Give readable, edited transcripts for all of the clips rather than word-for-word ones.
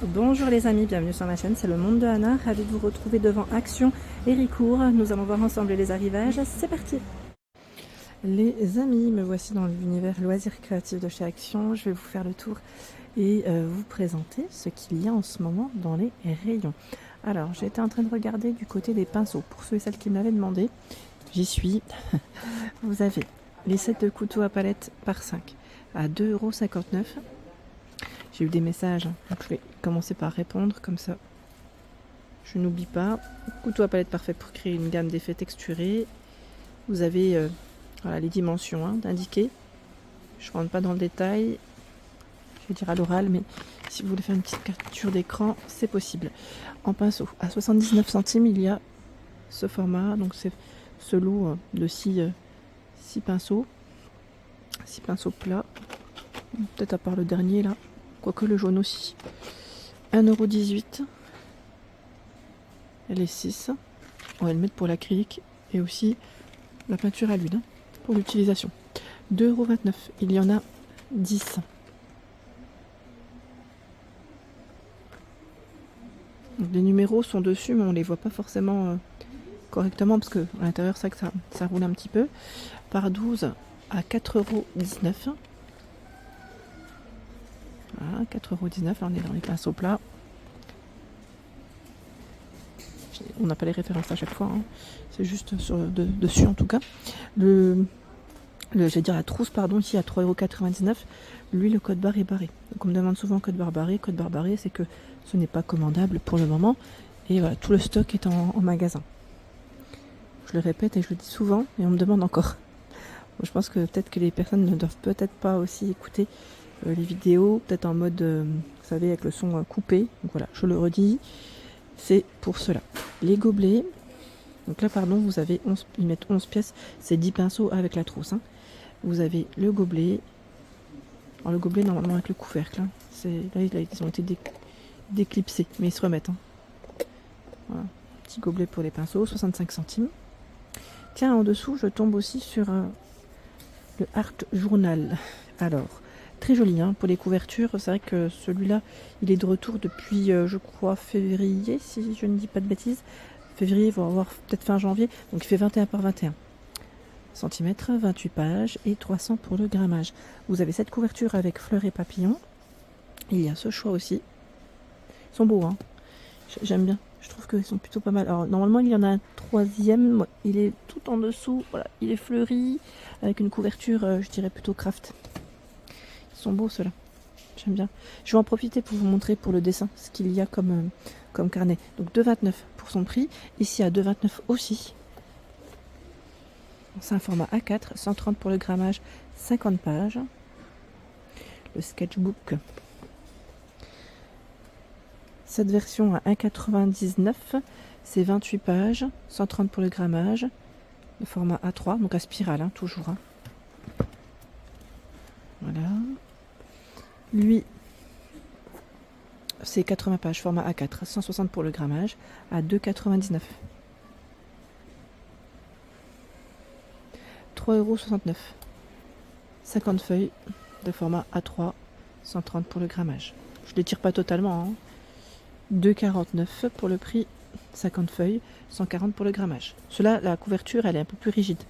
Bonjour les amis, bienvenue sur ma chaîne, c'est le monde de Anna, ravi de vous retrouver devant Action Héricourt. Nous allons voir ensemble les arrivages, c'est parti. Les amis, me voici dans l'univers loisirs créatifs de chez Action. Je vais vous faire le tour et vous présenter ce qu'il y a en ce moment dans les rayons. Alors, j'étais en train de regarder du côté des pinceaux. Pour ceux et celles qui me l'avaient demandé, j'y suis. Vous avez les sets de couteaux à palette par 5 à 2,59 €. J'ai eu des messages, donc je vais commencer par répondre comme ça. Je n'oublie pas. Couteau à palette parfait pour créer une gamme d'effets texturés. Vous avez voilà, les dimensions indiquées. Je ne rentre pas dans le détail. Je vais dire à l'oral, mais si vous voulez faire une petite capture d'écran, c'est possible. En pinceau, à 79 centimes, il y a ce format. Donc c'est ce lot de 6 pinceaux. 6 pinceaux plats. Peut-être à part le dernier là. Quoique le jaune aussi. 1,18 €. Elle est 6. On va le mettre pour l'acrylique et aussi la peinture à l'huile pour l'utilisation. 2,29 €. Il y en a 10. Donc, les numéros sont dessus, mais on ne les voit pas forcément correctement parce que à l'intérieur, ça roule un petit peu. Par 12 à 4,19 €. Voilà, 4,19 €, là on est dans les pinceaux plats. On n'a pas les références à chaque fois, c'est juste dessus en tout cas. J'allais dire la trousse, pardon, ici à 3,99 €. Lui, le code barre est barré. Donc on me demande souvent code barre barré. Code barre barré, c'est que ce n'est pas commandable pour le moment. Et voilà, tout le stock est en magasin. Je le répète et je le dis souvent, et on me demande encore. Je pense que peut-être que les personnes ne doivent peut-être pas aussi écouter les vidéos, peut-être en mode, vous savez, avec le son coupé. Donc voilà, je le redis, c'est pour cela. Les gobelets, donc là, pardon, vous avez 11, ils mettent 11 pièces, c'est 10 pinceaux avec la trousse. Vous avez le gobelet. Alors le gobelet, normalement, avec le couvercle. Là, ils ont été déclipsés, mais ils se remettent. Voilà, petit gobelet pour les pinceaux, 65 centimes. Tiens, en dessous, je tombe aussi sur le Art Journal. Alors, très joli pour les couvertures. C'est vrai que celui-là, il est de retour depuis, je crois, février, si je ne dis pas de bêtises. Février, il va avoir peut-être fin janvier. Donc il fait 21 par 21 cm, 28 pages et 300 pour le grammage. Vous avez cette couverture avec fleurs et papillons. Il y a ce choix aussi. Ils sont beaux, j'aime bien. Je trouve qu'ils sont plutôt pas mal. Alors normalement il y en a un troisième. Il est tout en dessous. Voilà, il est fleuri avec une couverture, je dirais plutôt craft. Ils sont beaux ceux-là. J'aime bien. Je vais en profiter pour vous montrer pour le dessin ce qu'il y a comme carnet. Donc 2,29 € pour son prix. Ici à 2,29 € aussi. C'est un format A4, 130 pour le grammage, 50 pages. Le sketchbook. Cette version à 1,99 €, c'est 28 pages, 130 pour le grammage. Le format A3, donc à spirale, toujours. Voilà. Lui, c'est 80 pages, format A4, 160 pour le grammage, à 2,99 €. 3,69 €. 50 feuilles de format A3, 130 pour le grammage. Je ne les tire pas totalement. 2,49 € pour le prix, 50 feuilles, 140 pour le grammage. Cela, la couverture, elle est un peu plus rigide.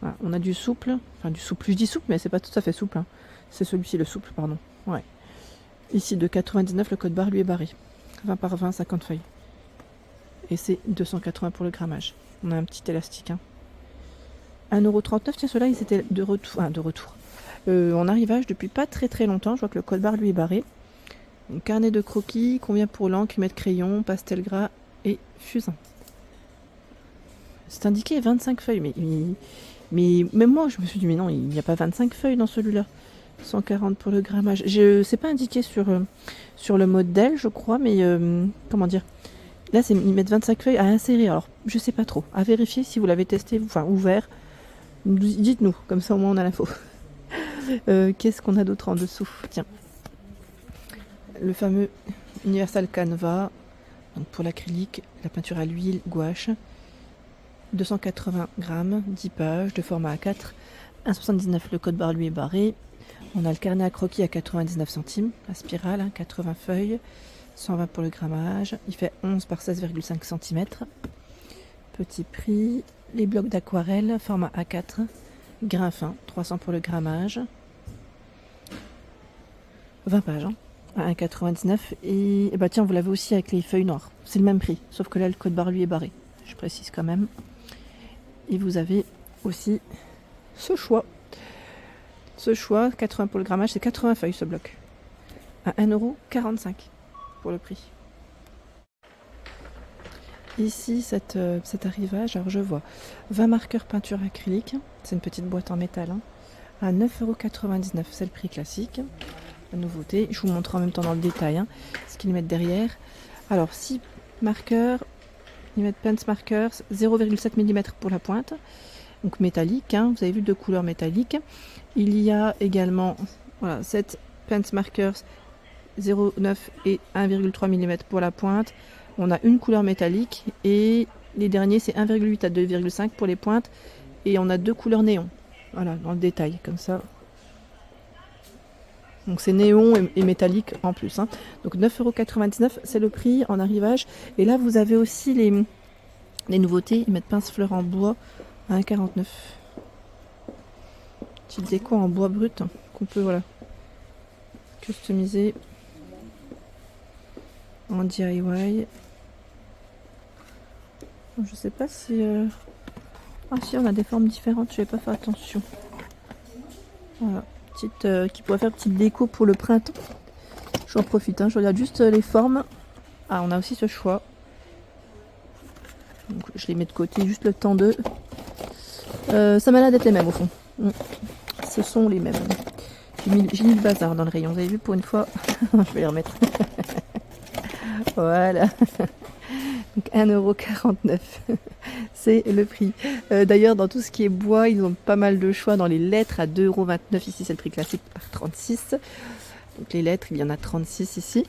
Voilà, on a du souple, enfin du souple, je dis souple, mais c'est pas tout à fait souple. C'est celui-ci, le souple, pardon. Ouais. Ici, de 99, le code barre lui est barré. 20 par 20, 50 feuilles. Et c'est 280 pour le grammage. On a un petit élastique. 1,39 €. Tiens, ceux-là, ils étaient de retour. En arrivage depuis pas très très longtemps. Je vois que le code barre lui est barré. Donc, carnet de croquis, combien pour l'encre, mètre crayon, pastel gras et fusain. C'est indiqué 25 feuilles, mais même moi je me suis dit mais non, il n'y a pas 25 feuilles dans celui-là. 140 pour le grammage. C'est pas indiqué sur le modèle, je crois, mais comment dire. Là, ils mettent 25 feuilles à insérer. Alors, je sais pas trop. À vérifier si vous l'avez testé, enfin ouvert. Dites-nous, comme ça au moins on a l'info. Qu'est-ce qu'on a d'autre en dessous? Tiens. Le fameux Universal Canva. Donc pour l'acrylique, la peinture à l'huile, gouache. 280 grammes, 10 pages, de format A4. 1,79 € le code barre lui est barré. On a le carnet à croquis à 99 centimes, la spirale, hein, 80 feuilles, 120 pour le grammage. Il fait 11 par 16,5 cm. Petit prix. Les blocs d'aquarelle, format A4, grain fin, 300 pour le grammage. 20 pages, hein, à 1,99. Et bah tiens, vous l'avez aussi avec les feuilles noires. C'est le même prix, sauf que là, le code barre lui est barré. Je précise quand même. Et vous avez aussi ce choix. Ce choix, 80 pour le grammage, c'est 80 feuilles ce bloc. À 1,45 € pour le prix. Ici, cet arrivage, alors je vois 20 marqueurs peinture acrylique. C'est une petite boîte en métal, hein, à 9,99 €. C'est le prix classique. La nouveauté. Je vous montre en même temps dans le détail, hein, ce qu'ils mettent derrière. Alors, 6 marqueurs. Ils mettent Pens Markers, 0,7 mm pour la pointe. Donc métallique, hein, vous avez vu, 2 couleurs métalliques. Il y a également 7 Pens Markers 0,9 et 1,3 mm pour la pointe. On a une couleur métallique et les derniers c'est 1,8 à 2,5 pour les pointes. Et on a 2 couleurs néon. Voilà, dans le détail, comme ça. Donc c'est néon et métallique en plus, hein. Donc 9,99 € c'est le prix en arrivage. Et là vous avez aussi les nouveautés. Ils mettent pince-fleur en bois à 1,49 €. Petite déco en bois brut, hein, qu'on peut customiser en DIY. Je sais pas si... Ah si, on a des formes différentes, je vais pas faire attention. Voilà. Qui pourrait faire petite déco pour le printemps. J'en profite, hein, je regarde juste les formes. Ah, on a aussi ce choix. Donc, je les mets de côté juste le temps de... ça m'a l'air d'être les mêmes au fond. Ce sont les mêmes. J'ai mis le bazar dans le rayon, vous avez vu pour une fois. Je vais les remettre. Voilà. Donc 1,49 €. C'est le prix. D'ailleurs, dans tout ce qui est bois, ils ont pas mal de choix dans les lettres à 2,29 €. Ici, c'est le prix classique par 36. Donc les lettres, il y en a 36 ici.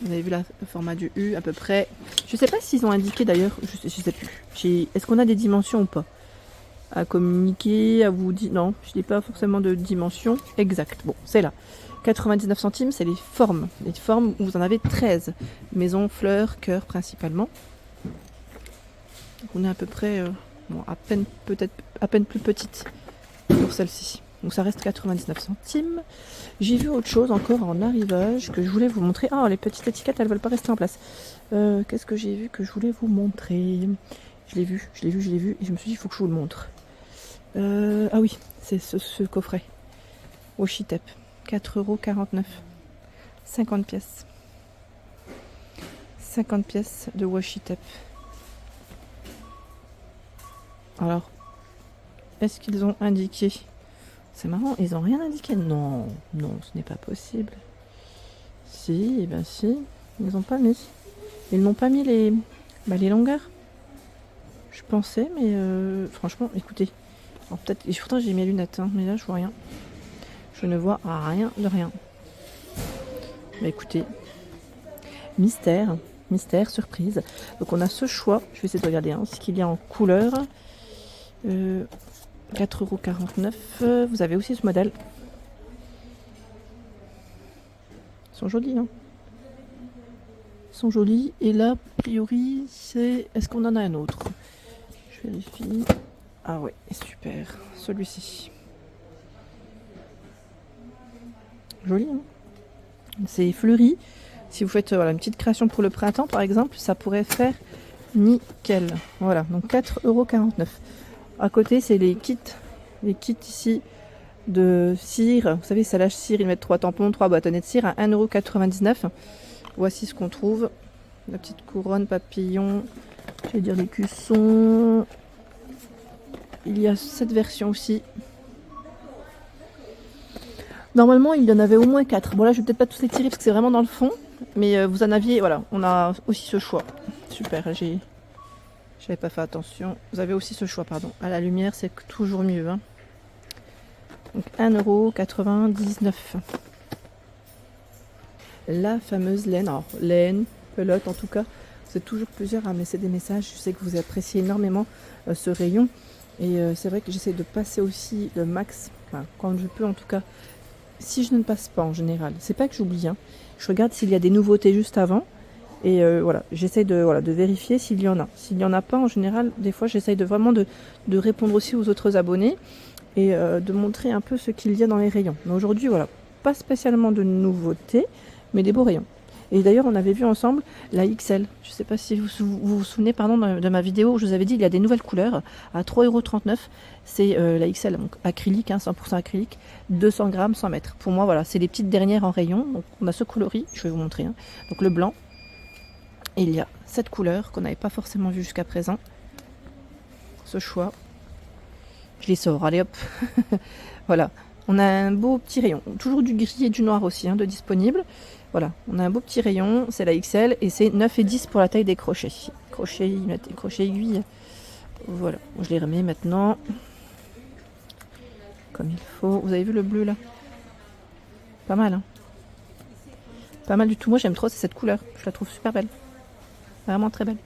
Vous avez vu le format du U à peu près. Je sais pas s'ils ont indiqué d'ailleurs, je sais plus. Est-ce qu'on a des dimensions ou pas à communiquer, à vous dire? Non, je n'ai pas forcément de dimension exacte. Bon, c'est là. 99 centimes, c'est les formes. Les formes où vous en avez 13. Maison, fleurs, cœur principalement. Donc on est à peu près, à peine plus petite pour celle-ci. Donc ça reste 99 centimes. J'ai vu autre chose encore en arrivage que je voulais vous montrer. Ah, les petites étiquettes, elles ne veulent pas rester en place. Qu'est-ce que j'ai vu que je voulais vous montrer? Je l'ai vu. Et je me suis dit, il faut que je vous le montre. Ah oui, c'est ce coffret. Washi tape. 4,49 €. 50 pièces. 50 pièces de washi tape. Alors, est-ce qu'ils ont indiqué? C'est marrant, ils n'ont rien indiqué. Non, ce n'est pas possible. Si, eh ben si, ils n'ont pas mis. Ils n'ont pas mis les longueurs. Je pensais, mais franchement, écoutez. Alors peut-être, et pourtant j'ai mes lunettes, hein, mais là je vois rien. Je ne vois rien de rien. Bah écoutez, mystère, surprise. Donc on a ce choix. Je vais essayer de regarder ce qu'il y a en couleur. 4,49 €. Vous avez aussi ce modèle. Ils sont jolis, hein. Ils sont jolis. Et là, a priori, c'est... Est-ce qu'on en a un autre? Je vérifie. Ah ouais, super. Celui-ci. Joli, hein. C'est fleuri. Si vous faites une petite création pour le printemps, par exemple, ça pourrait faire nickel. Voilà, donc 4,49 €. À côté, c'est les kits ici de cire. Vous savez, salage cire, ils mettent 3 tampons, 3 bâtonnets de cire à 1,99 €. Voici ce qu'on trouve. La petite couronne, papillon, je vais dire les cuissons. Il y a cette version aussi. Normalement, il y en avait au moins 4. Bon, là, je vais peut-être pas tous les tirer parce que c'est vraiment dans le fond. Mais vous en aviez, voilà, on a aussi ce choix. Super, j'avais pas fait attention. Vous avez aussi ce choix, pardon. À la lumière, c'est toujours mieux, hein. Donc 1,99 €. La fameuse laine. Alors, laine, pelote en tout cas. C'est toujours plusieurs à me laisser des messages. Je sais que vous appréciez énormément ce rayon. Et c'est vrai que j'essaie de passer aussi le max, enfin, quand je peux en tout cas, si je ne passe pas en général, c'est pas que j'oublie, hein, je regarde s'il y a des nouveautés juste avant. Et voilà, j'essaye de vérifier s'il y en a. S'il n'y en a pas, en général, des fois, j'essaye vraiment de répondre aussi aux autres abonnés et de montrer un peu ce qu'il y a dans les rayons. Mais aujourd'hui, voilà, pas spécialement de nouveautés, mais des beaux rayons. Et d'ailleurs, on avait vu ensemble la XL. Je ne sais pas si vous souvenez pardon, de ma vidéo où je vous avais dit il y a des nouvelles couleurs à 3,39 €. C'est la XL, donc acrylique, hein, 100% acrylique, 200 grammes, 100 mètres. Pour moi, voilà, c'est les petites dernières en rayon. Donc, on a ce coloris, je vais vous montrer. Hein. Donc, le blanc. Et il y a cette couleur qu'on n'avait pas forcément vue jusqu'à présent. Ce choix. Je les sors, allez hop. Voilà. On a un beau petit rayon. Toujours du gris et du noir aussi hein, de disponible. Voilà. On a un beau petit rayon. C'est la XL et c'est 9 et 10 pour la taille des crochets. Crochets aiguilles. Voilà. Je les remets maintenant. Comme il faut. Vous avez vu le bleu là? Pas mal, hein? Pas mal du tout. Moi j'aime trop, c'est cette couleur. Je la trouve super belle. Vraiment très belle.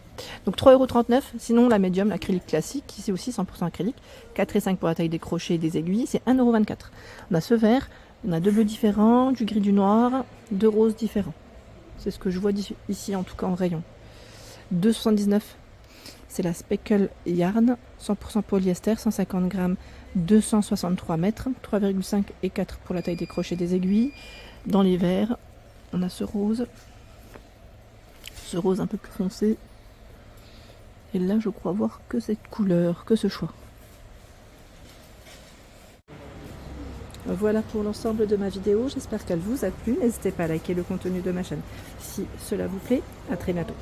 Donc 3,39 €. Sinon la médium, l'acrylique classique, ici aussi 100% acrylique. 4,5 pour la taille des crochets et des aiguilles. C'est 1,24 €. On a ce vert, on a deux bleus différents, du gris, du noir, deux roses différents. C'est ce que je vois ici en tout cas en rayon. 2,79 €. C'est la Speckle Yarn, 100% polyester, 150 grammes, 263 mètres. 3,5 et 4 pour la taille des crochets et des aiguilles. Dans les verts, on a ce rose. Ce rose un peu plus foncé. Et là, je crois voir que cette couleur, que ce choix. Voilà pour l'ensemble de ma vidéo. J'espère qu'elle vous a plu. N'hésitez pas à liker le contenu de ma chaîne si cela vous plaît. À très bientôt.